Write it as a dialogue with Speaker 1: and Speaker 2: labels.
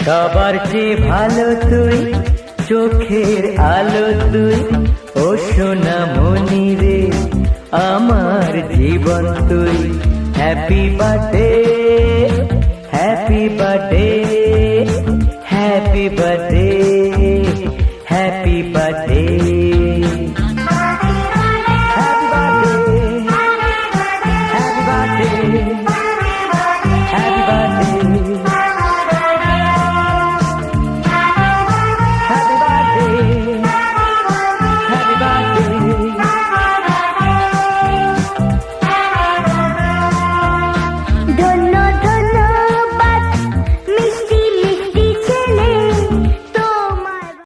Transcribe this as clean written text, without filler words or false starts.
Speaker 1: সবার চেয়ে ভালো তুই, চোখের আলো তুই, ও সোনা মনি রে আমার জীবন তুই। Happy birthday, happy birthday, happy birthday.